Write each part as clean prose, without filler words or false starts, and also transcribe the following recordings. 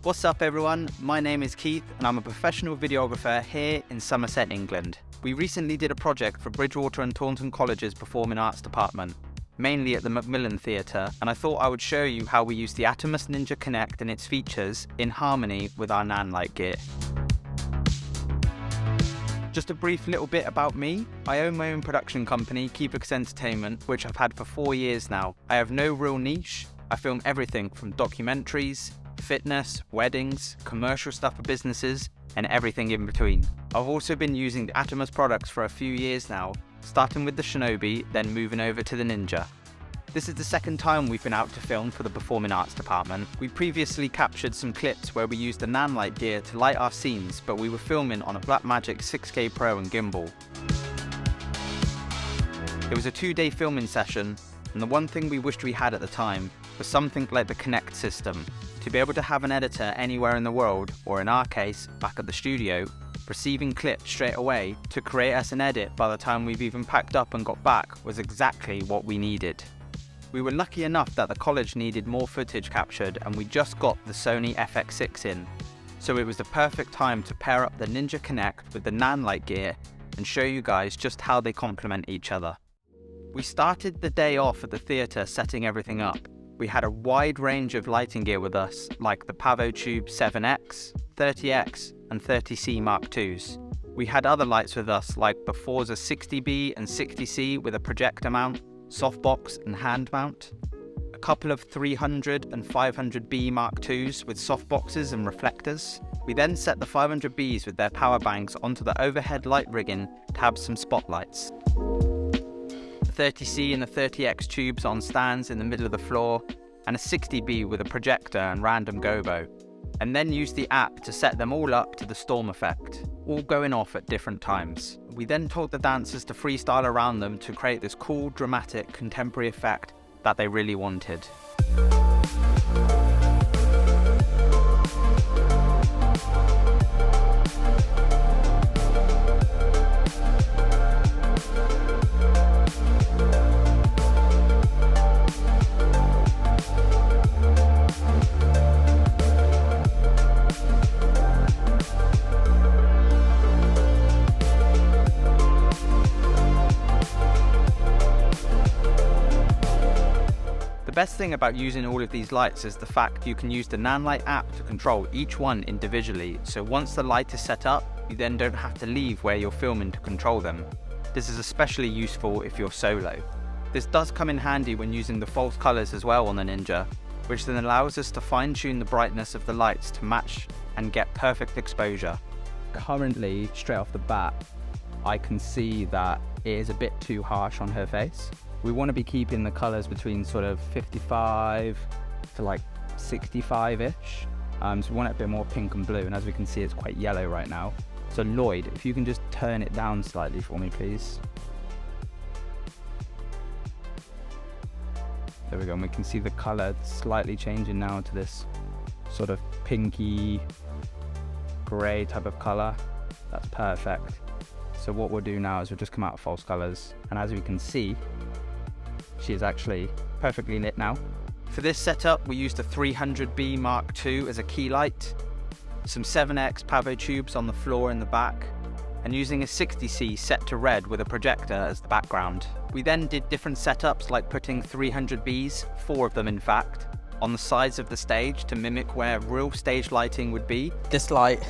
What's up everyone, my name is Keith and I'm a professional videographer here in Somerset, England. We recently did a project for Bridgwater and Taunton College's Performing Arts Department, mainly at the Macmillan Theatre, and I thought I would show you how we use the Atomos Ninja Connect and its features in harmony with our Nanlite gear. Just a brief little bit about me. I own my own production company, Keefikus Entertainment, which I've had for 4 years now. I have no real niche. I film everything from documentaries, fitness, weddings, commercial stuff for businesses, and everything in between. I've also been using the Atomos products for a few years now, starting with the Shinobi, then moving over to the Ninja. This is the second time we've been out to film for the Performing Arts Department. We previously captured some clips where we used the Nanlite gear to light our scenes, but we were filming on a Blackmagic 6K Pro and gimbal. It was a 2-day filming session, and the one thing we wished we had at the time was something like the Connect system, to be able to have an editor anywhere in the world, or in our case, back at the studio, receiving clips straight away to create us an edit by the time we've even packed up and got back was exactly what we needed. We were lucky enough that the college needed more footage captured and we just got the Sony FX6 in, so it was the perfect time to pair up the Ninja Connect with the Nanlite gear and show you guys just how they complement each other. We started the day off at the theatre setting everything up. We had a wide range of lighting gear with us, like the Pavotubes 7X, 30X and 30C Mark IIs. We had other lights with us like the Forza 60B and 60C with a projector mount, softbox and hand mount, a couple of 300 and 500B Mark IIs with softboxes and reflectors. We then set the 500Bs with their power banks onto the overhead light rigging to have some spotlights. The 30C and the 30X tubes on stands in the middle of the floor, and a 60B with a projector and random gobo, and then used the app to set them all up to the storm effect, all going off at different times. We then told the dancers to freestyle around them to create this cool, dramatic, contemporary effect that they really wanted. The best thing about using all of these lights is the fact you can use the Nanlite app to control each one individually, so once the light is set up, you then don't have to leave where you're filming to control them. This is especially useful if you're solo. This does come in handy when using the false colors as well on the Ninja, which then allows us to fine-tune the brightness of the lights to match and get perfect exposure. Currently, straight off the bat, I can see that it is a bit too harsh on her face. We want to be keeping the colors between sort of 55 to like 65-ish. So we want it a bit more pink and blue, and as we can see, it's quite yellow right now. So Lloyd, if you can just turn it down slightly for me, please. There we go, and we can see the color slightly changing now to this sort of pinky gray type of color. That's perfect. So what we'll do now is we'll just come out of false colors, and as we can see, she is actually perfectly lit now. For this setup, we used a 300B Mark II as a key light, some 7X Pavotubes on the floor in the back, and using a 60C set to red with a projector as the background. We then did different setups like putting 300Bs, 4 of them in fact, on the sides of the stage to mimic where real stage lighting would be. This light,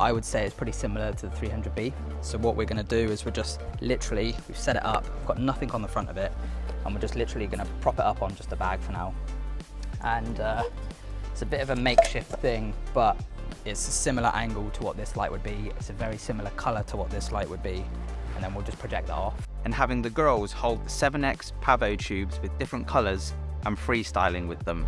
I would say, is pretty similar to the 300B. So what we're gonna do is we're just literally, we've set it up, we've got nothing on the front of it, and we're just literally gonna prop it up on just a bag for now. And it's a bit of a makeshift thing, but it's a similar angle to what this light would be. It's a very similar color to what this light would be. And then we'll just project that off. And having the girls hold the 7X Pavotubes with different colors and freestyling with them.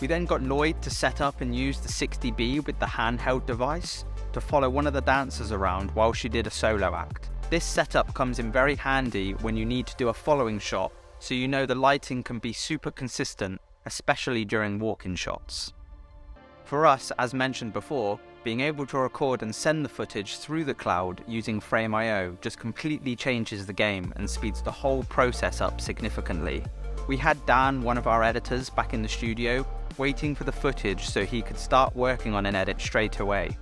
We then got Lloyd to set up and use the 60B with the handheld device to follow one of the dancers around while she did a solo act. This setup comes in very handy when you need to do a following shot, so you know the lighting can be super consistent, especially during walk-in shots. For us, as mentioned before, Being able to record and send the footage through the cloud using Frame.io just completely changes the game and speeds the whole process up significantly. We had Dan, one of our editors, back in the studio, waiting for the footage so he could start working on an edit straight away.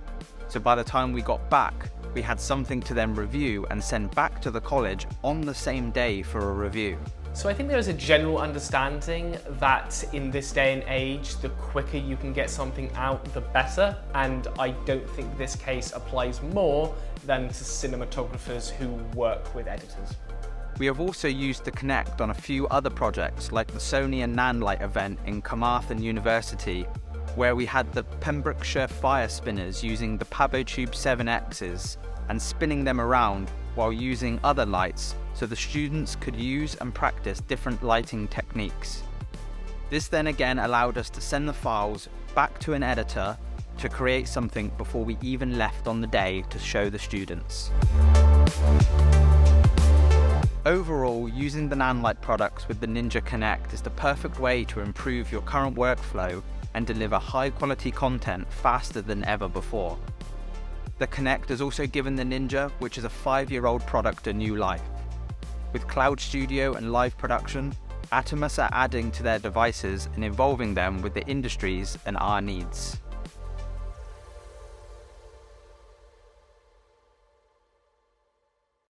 So by the time we got back, we had something to then review and send back to the college on the same day for a review. So I think there is a general understanding that in this day and age, the quicker you can get something out, the better. And I don't think this case applies more than to cinematographers who work with editors. We have also used the Connect on a few other projects like the Sony and Nanlite event in Carmarthen University, where we had the Pembrokeshire fire spinners using the Pavotubes 7Xs and spinning them around while using other lights so the students could use and practice different lighting techniques. This then again allowed us to send the files back to an editor to create something before we even left on the day to show the students. Overall, using the Nanlite products with the Ninja Connect is the perfect way to improve your current workflow and deliver high quality content faster than ever before. The Connect has also given the Ninja, which is a 5-year-old product, a new life. With Cloud Studio and live production, Atomos are adding to their devices and evolving them with the industries and our needs.